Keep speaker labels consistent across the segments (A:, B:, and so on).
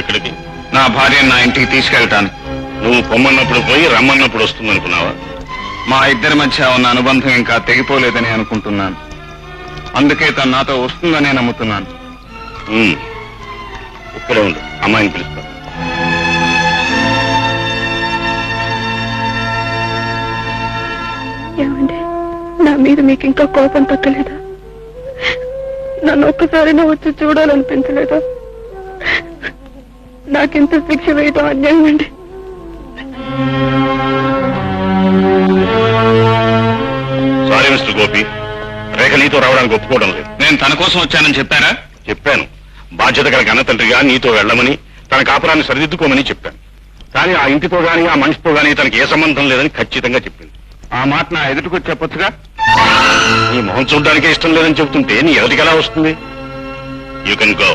A: ఎక్కడికి?
B: నా భార్యను నా ఇంటికి తీసుకెళ్తాను.
A: నువ్వు పొమ్మన్నప్పుడు పోయి రమ్మన్నప్పుడు వస్తుందనుకున్నావా?
B: మా ఇద్దరి మధ్య ఉన్న అనుబంధం ఇంకా తెగిపోలేదని అనుకుంటున్నాను. అందుకే తను నాతో వస్తుందనే నమ్ముతున్నాను.
A: ఇక్కడే ఉండు, అమ్మాయిని పిలుస్తా.
C: ఏమండి, నా మీద మీకు ఇంకా కోపం తగ్గలేదా? నన్ను ఒక్కసారైనా వచ్చి చూడాలనిపించలేదా? నాకెంత శిక్ష వేయడం అన్యాయం అండి.
A: సారీ మిస్టర్ గోపి, రేఖ నీతో రావడానికి ఒప్పుకోవడం లేదు.
B: నేను తన కోసం వచ్చానని చెప్పారా?
A: చెప్పాను. బాధ్యత గల కన్న తండ్రిగా నీతో వెళ్ళమని, తన కాపురాన్ని సరిదిద్దుకోమని చెప్పాను. కానీ ఆ ఇంటితో గాని ఆ మనిషితో గాని తనకి ఏ సంబంధం లేదని ఖచ్చితంగా చెప్పింది.
B: ఆ మాట నా ఎదుటికొచ్చి చెప్పొచ్చుగా.
A: నీ మొహం చూడడానికే ఇష్టం లేదని చెబుతుంటే నీ ఎదుటికి ఎలా వస్తుంది? You can go.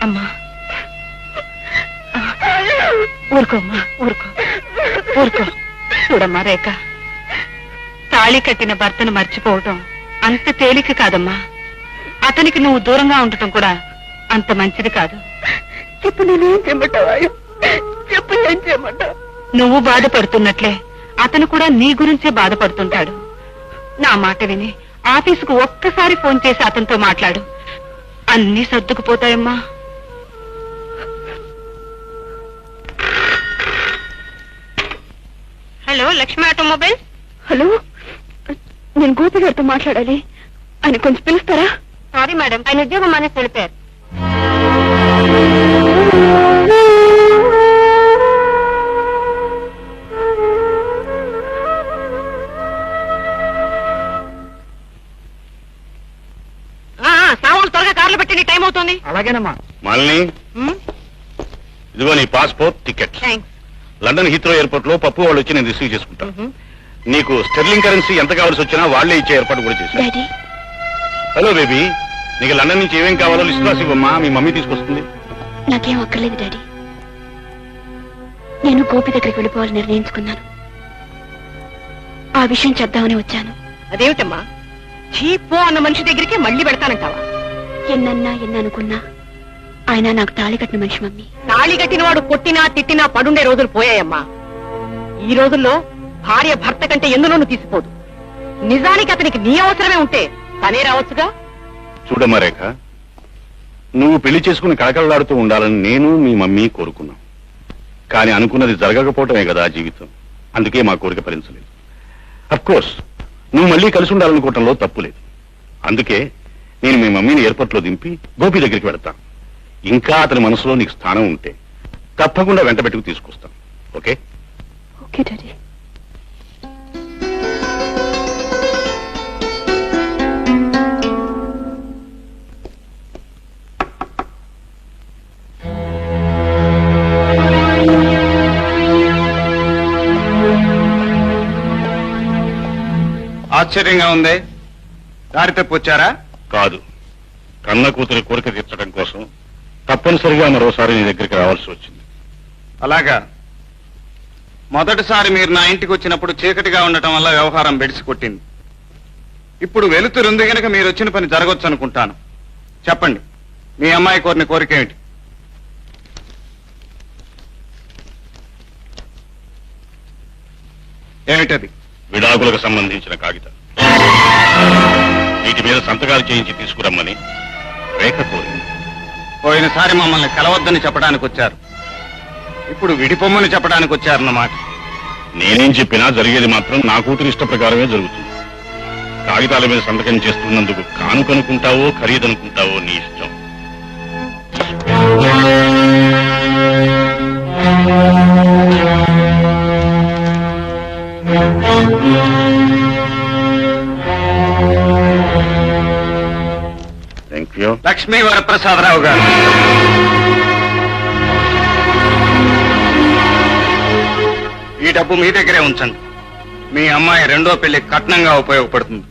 C: అమ్మా, ఊరుకోమ్మా, ఊరుకో. చూడమ్మా రేఖ, తాళి కట్టిన భర్తను మర్చిపోవటం అంత తేలిక కాదమ్మా. అతనికి నువ్వు దూరంగా ఉండటం కూడా అంత మంచిది కాదు. చెప్పు, నేనేం చేయమంటావా? చెప్పు, ఏం చేయమంటావు? నువ్వు బాధపడుతున్నట్లే అతను కూడా నీ గురించే బాధపడుతుంటాడు. నా మాట విని ఆఫీసుకు ఒక్కసారి ఫోన్ చేసి అతనితో మాట్లాడు. అన్నీ సర్దుకుపోతాయమ్మా. Hello, Lakshmi automobile. హలో, నేను గోపి గారితో మాట్లాడాలి. ఆయన కొంచెం పిలుస్తారా? సారీ మేడం, ఆయన ఉద్యోగం మానేసి వెళ్ళిపోయారు. సామాన్లు త్వరగా కార్లు పెట్టి టైం అవుతుంది.
B: అలాగేనమ్మా.
A: మాలిని, ఇదిగో నీ passport, ticket. London Heathrow airport లో పప్పు వాళ్ళు వచ్చి నేను రిసీవ్ చేసుకుంటాను. నీకు స్టెర్లింగ్ కరెన్సీ ఎంత కావాల్సి వచ్చినా వాళ్లే ఇచ్చే ఏర్పాటు కూడా చేశాను. హలో బేబీ, నీకు లండన్ నుంచి ఏమేం కావాలో లిస్ట్ రాసి ఇవ్వమ్మా, మీ మమ్మీ తీసుకొస్తుంది.
C: నాకేం అక్కర్లేదు డాడీ. నేను గోపి దగ్గరికి వెళ్ళిపోవాలని నిర్ణయించుకున్నాను. ఆ విషయం చెప్దామని వచ్చాను. అదేమిటమ్మా, చీపో అన్న మనిషి దగ్గరికి మళ్ళీ పెడతానంటావా? ఎన్నన్నా ఎన్ననుకున్నా ఆయన నాకు తాళి కట్టిన మనిషి మమ్మీ. తాళి కట్టిన వాడు కొట్టినా తిట్టినా పడుండే రోజులు పోయాయమ్మా. ఈ రోజుల్లో భార్య భర్త కంటే ఎందులోనూ తీసిపోదు. నిజానికి అతనికి నీ అవసరమే ఉంటే తనే రావచ్చుగా.
A: చూడమ్మా రేఖ, నువ్వు పెళ్లి చేసుకుని కళకళలాడుతూ ఉండాలని నేను మీ మమ్మీ కోరుకున్నాం. కానీ అనుకున్నది జరగకపోవటమే కదా జీవితం. అందుకే మా కోరిక ఫలించలేదు. అఫ్కోర్స్ నువ్వు మళ్ళీ కలిసి ఉండాలనుకోవటంలో తప్పు లేదు. అందుకే నేను మీ మమ్మీని ఎయిర్పోర్ట్ లో దింపి గోపి దగ్గరికి వెళతాను. ఇంకా అతని మనసులో నీకు స్థానం ఉంటే తప్పకుండా వెంట పెట్టుకు తీసుకొస్తాను. ఓకే?
C: Okay daddy.
B: ఆశ్చర్యంగా ఉంది. దారి తప్పొచ్చారా?
A: కాదు, కన్న కూతురి కోరిక తీర్చడం కోసం తప్పనిసరిగా మరోసారి నీ దగ్గరికి రావాల్సి వచ్చింది.
B: అలాగా. మొదటిసారి మీరు నా ఇంటికి వచ్చినప్పుడు చీకటిగా ఉండటం వల్ల వ్యవహారం బెడిసి కొట్టింది. ఇప్పుడు వెలుతురుంది గనక మీరు వచ్చిన పని జరగొచ్చు అనుకుంటాను. చెప్పండి, మీ అమ్మాయి కోరిన కోరిక ఏమిటి? ఏమిటది?
A: విడాకులకు సంబంధించిన కాగితం. వీటి మీద సంతకాలు చేయించి తీసుకురమ్మని రేఖ కోరింది.
B: పోయినసారి మమ్మల్ని కలవద్దని చెప్పడానికి వచ్చారు, ఇప్పుడు విడిపొమ్మని చెప్పడానికి వచ్చారన్నమాట.
A: నేనేం చెప్పినా జరిగేది మాత్రం నా కూతురు ఇష్ట ప్రకారమే జరుగుతుంది. కాగితాల మీద సంతకం చేస్తున్నందుకు కానుకనుకుంటావో ఖరీదనుకుంటావో నీ ఇష్టం. Thank you.
B: లక్ష్మీ వరప్రసాదరావు గారు. ఈ డబ్బు మీ దగ్గరే ఉంచండి. మీ అమ్మాయి రెండో పెళ్లి కట్నంగా ఉపయోగపడుతుంది.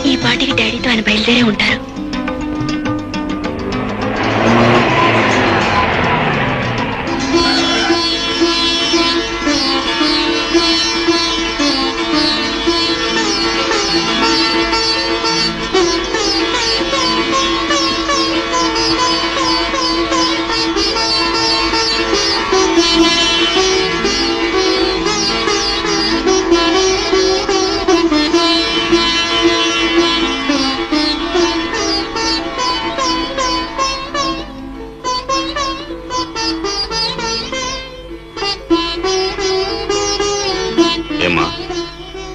D: ఈ పాటికి డాడీతో ఆయన బయలుదేరే ఉంటారు.
A: ఏమ్మా,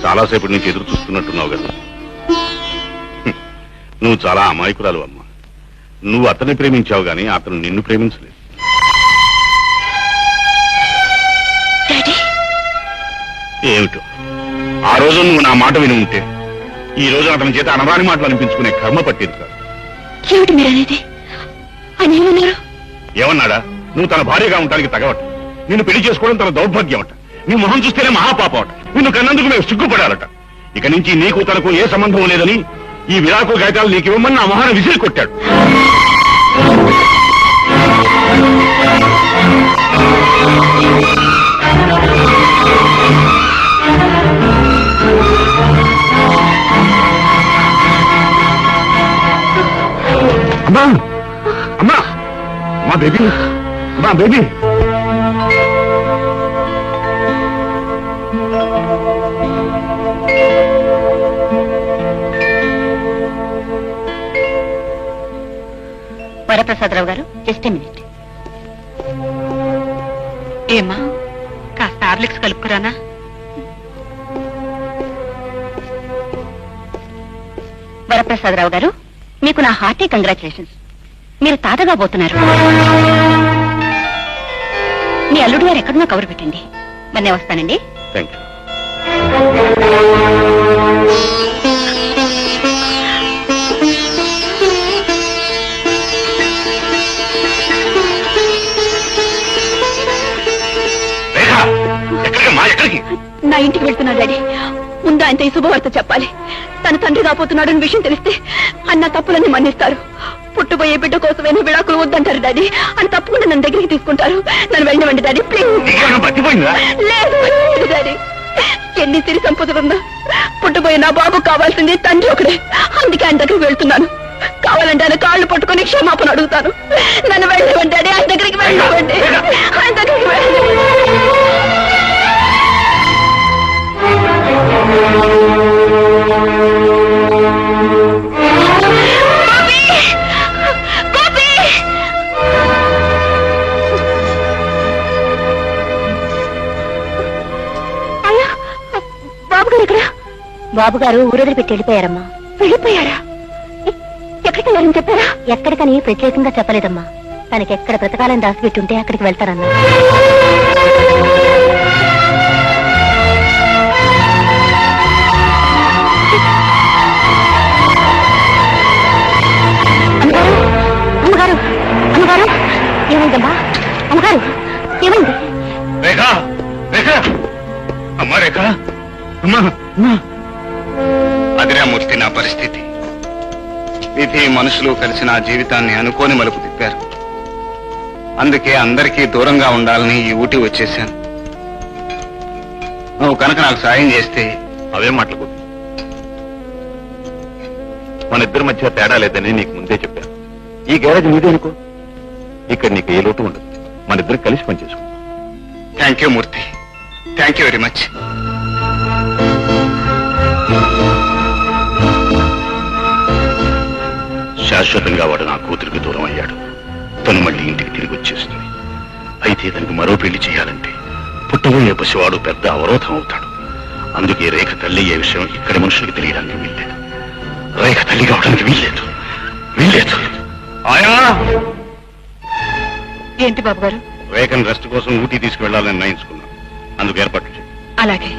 A: చాలాసేపటి నుంచి ఎదురు చూస్తున్నట్టున్నావు కదా. నువ్వు చాలా అమాయకురాలు అమ్మా. నువ్వు అతన్ని ప్రేమించావు గాని అతను నిన్ను ప్రేమించలేదు.
D: డాడీ,
A: ఏమిటో ఆ రోజు నువ్వు నా మాట విని ఉంటే ఈ రోజు అతని చేత అనరాని మాటలు అనిపించుకునే కర్మ పట్టేది కాదు.
D: ఏమిటి మీరు అనేది? ఆయన ఏమన్నారు?
A: ఏమన్నాడా? నువ్వు తన భార్యగా ఉండడానికి తగవట, నిన్ను పెళ్లి చేసుకోవడం తన దౌర్భాగ్యం అట, నీ మొహం చూస్తేనే మహాపాపం అట, నిన్ను కన్నందుకు మేము సిగ్గుపడాలట. ఇక నుంచి నీకు తనకు ఏ సంబంధం లేదని ఈ విడాకు గాయతాలు నీకు ఇవ్వమని నా మొహాన్ని విసిరి కొట్టాడు. అమ్మా అమ్మా మా బేబీ, మా బేబీ.
D: వరప్రసాదరావు గారు, జస్ట్ ఏ మినిట్.
C: ఏమా, కాస్త హార్లిక్స్ కలుపుకురానా?
D: వరప్రసాదరావు గారు, మీకు నా హార్టీ కంగ్రాచులేషన్స్. మీరు తాతగా పోతున్నారు. మీ అల్లుడు గారు ఎక్కడున్నా కబురు పెట్టండి. మొన్నే వస్తానండి.
A: Thank you.
D: నా ఇంటికి వెళ్తున్నా డాడీ. ముందు ఆయనతో ఈ శుభవార్త చెప్పాలి. తన తండ్రి కాబోతున్నాడని విషయం తెలిస్తే అన్న తప్పులన్నీ మన్నిస్తారు. పుట్టుబోయే బిడ్డ కోసమైనా విడాకులు వద్దంటారు డాడీ. అని తప్పకుండా నన్ను దగ్గరికి తీసుకుంటారు. నన్ను వెళ్ళనివ్వండి డాడీ, ప్లీజ్. లేదు డాడీ, ఎన్ని సిరి సంపదలున్నా పుట్టుబోయే నా బాబు కావాల్సింది తండ్రి ఒకడే. అందుకే ఆయన దగ్గరికి వెళ్తున్నాను. కావాలంటే ఆయన కాళ్ళు పట్టుకుని క్షమాపణ అడుగుతాను. నన్ను వెళ్ళనివ్వండి డాడీ, ఆయన దగ్గరికి వెళ్ళనివ్వండి, ఆయన దగ్గరికి వెళ్ళనివ్వండి. బాబుగారు ఊరొదిలి పెట్టి వెళ్ళిపోయారమ్మా. వెళ్ళిపోయారా? ఎక్కడికి వెళ్ళారని చెప్పారా? ఎక్కడికని ప్రత్యేకంగా చెప్పలేదమ్మా. తనకి ఎక్కడ బ్రతకాలని దాచిపెట్టుంటే అక్కడికి వెళ్తారన్నా. అమ్మగారు, అమ్మగారు, ఏమైందమ్మా? అమ్మగారు, ఏమైంది?
A: రేఖ, రేఖ, అమ్మా రేఖ, అమ్మా, అమ్మా.
B: అదిరా మూర్తి నా పరిస్థితి. విధి మనుషులు కలిసి నా జీవితాన్ని అనుకోని మలుపు తిప్పారు. అందుకే అందరికీ దూరంగా ఉండాలని ఈ ఊటీ వచ్చేసాను. నువ్వు కనుక నాకు సాయం చేస్తే.
A: అవే మాటలు. మన ఇద్దరి మధ్య తేడా లేదని నీకు ముందే చెప్పాను. ఈ గ్యారేజ్ నీదే అనుకో, ఇక్కడ నీకు ఏ లోటు ఉండదు. మన ఇద్దరు కలిసి పనిచేసుకుంటాం.
B: Thank you Murthy, thank you very much.
A: శాశ్వతంగా వాడు నా కూతురికి దూరం అయ్యాడు. తను మళ్ళీ ఇంటికి తిరిగి వచ్చేస్తుంది. అయితే తనకు మరో పెళ్లి చేయాలంటే పుట్టబోయే పసివాడు పెద్ద అవరోధం అవుతాడు. అందుకే రేఖ తల్లి అయ్యే విషయం ఇక్కడి మనుషులకి తెలియడానికి వీల్లేదు. రేఖ తల్లి కావడానికి వీల్లేదు. ఆయా
C: ఏంటి బాబు గారు?
A: రేఖను రెస్ట్ కోసం ఊటీ తీసుకువెళ్లాలని నిర్ణయించుకున్నాను. అందుకు ఏర్పాట్లు చేయి.
C: అలాగే.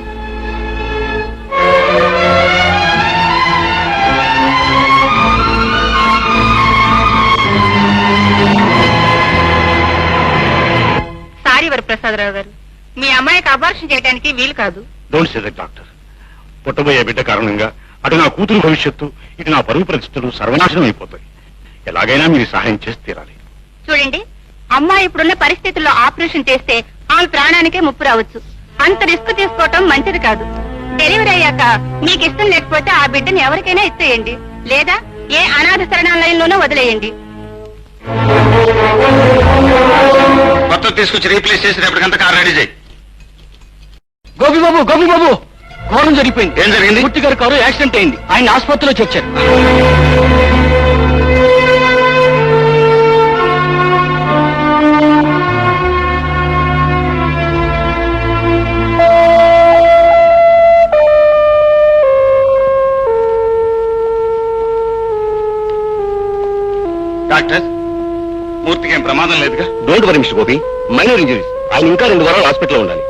C: సారీ వరప్రసాదరావు గారు, మీ అమ్మాయికి అబార్షన్ చేయడానికి వీలు కాదు.
A: Don't say that doctor. పుట్టబోయే బిడ్డ కారణంగా అటు నా కూతురు భవిష్యత్తు, ఇటు నా పరువు పరిస్థితులు సర్వనాశనం అయిపోతాయి. ఎలాగైనా మీరు సహాయం చేసి తీరాలి.
C: చూడండి, అమ్మాయి ఇప్పుడున్న పరిస్థితుల్లో ఆపరేషన్ చేస్తే ఆమె ప్రాణానికే ముప్పు రావచ్చు. అంత రిస్క్ తీసుకోవటం మంచిది కాదు. డెలివరీ అయ్యాక మీకు ఇష్టం లేకపోతే ఆ బిడ్డని ఎవరికైనా ఇచ్చేయండి, లేదా ఏ అనాథ శరణాలయంలోనూ వదిలేయండి.
B: కొత్త తీసుకొచ్చి రీప్లేస్ చేసి రేపటికంతా కార్ రెడీ చేయి.
E: గోపి బాబు ఘోరం జరిగిపోయింది.
B: ఏం జరిగింది?
E: మూర్తి గారి కారు యాక్సిడెంట్ అయింది. ఆయన ఆసుపత్రిలో చేర్చారు.
B: డాక్టర్, మూర్తికి ఏం ప్రమాదం లేదుగా?
A: Don't worry mister Gopi, minor injuries. ఆయన ఇంకా 2 వారాలు హాస్పిటల్లో ఉండాలి.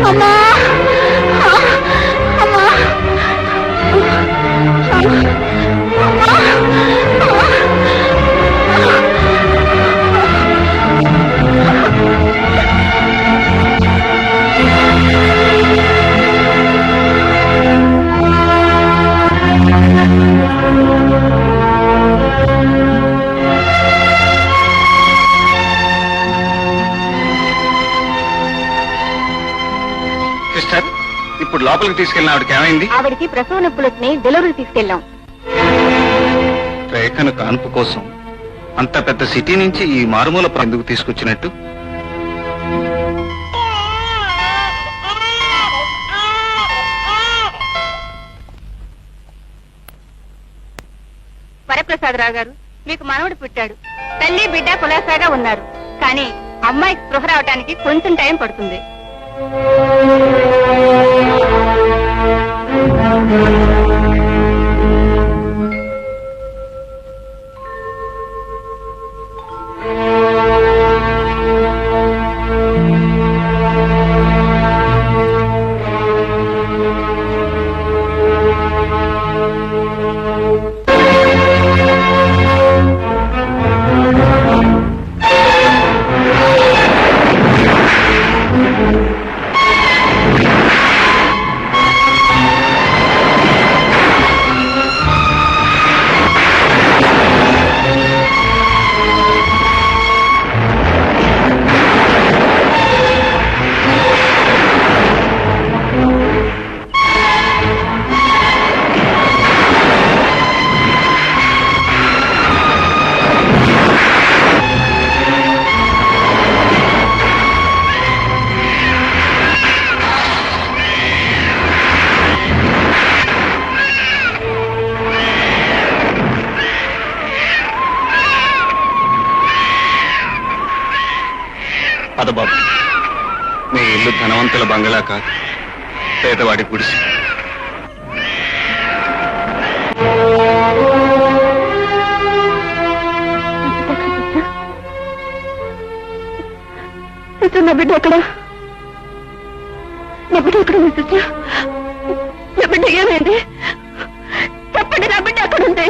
D: అమ్మా అమ్మా
B: సిస్టర్, ఇప్పుడు లోపలికి తీసుకెళ్ళిన ఆవిడకి ఏమైంది?
D: ఆవిడికి ప్రసవ నొప్పులని డెలివరీ తీసుకెళ్ళాం.
B: రేఖను కాన్పు కోసం అంత పెద్ద సిటీ నుంచి ఈ మారుమూల ఎందుకు తీసుకొచ్చినట్టు?
C: వరప్రసాదరావు గారు, మీకు మనవడు పుట్టాడు. తల్లి బిడ్డ కులాసాగా ఉన్నారు. కానీ అమ్మాయికి స్పృహ రావటానికి కొంచెం టైం పడుతుంది.
B: పదబాబు, మీ ఇల్లు ధనవంతుల బంగళా కాదు, పేదవాడి గుడిసి.
D: నా బిడ్డ ఎక్కడ? నా బిడ్డ ఎక్కడ ఉంది సిస్టర్? నా బిడ్డ ఏమైంది? చెప్పండి, నా బిడ్డ ఎక్కడ ఉంది?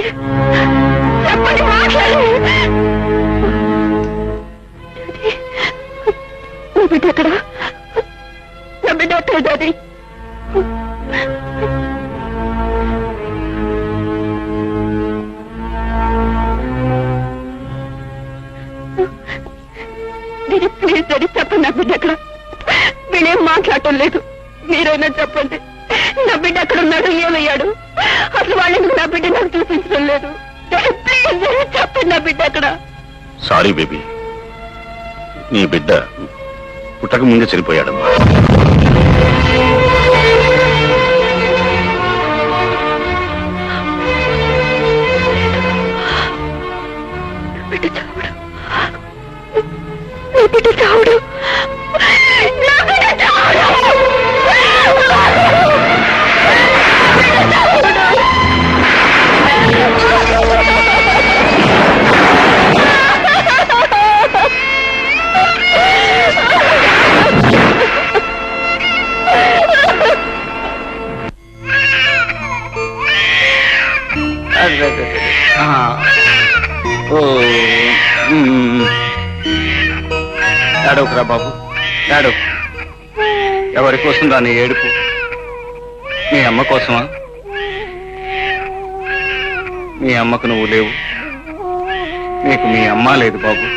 D: చెప్పండి, మాట్లాడండి. నా బిడ్డ ఎక్కడ? నా బిడ్డ ఎక్కడ డాడీ? ప్లీజ్ డాడీ, చెప్పండి, నా బిడ్డ ఎక్కడ? వీళ్ళేం మాట్లాడటం లేదు. మీరైనా చెప్పండి, నా బిడ్డ ఎక్కడ ఉన్నాడు, ఏమయ్యాడు? అసలు వాళ్ళకి నా బిడ్డ నాకు చూపించడం లేదు. డాడీ ప్లీజ్ చెప్పండి, నా బిడ్డ ఎక్కడ?
A: సారీ బేబీ, నీ బిడ్డ పుట్టక ముందే చనిపోయాడమ్మా.
B: ఏడవకురా బాబు, ఏడవకు. ఎవరి కోసం దాని ఏడుపు? మీ అమ్మ కోసమా? మీ అమ్మకు నువ్వు లేవు, నీకు మీ అమ్మ లేదు బాబు.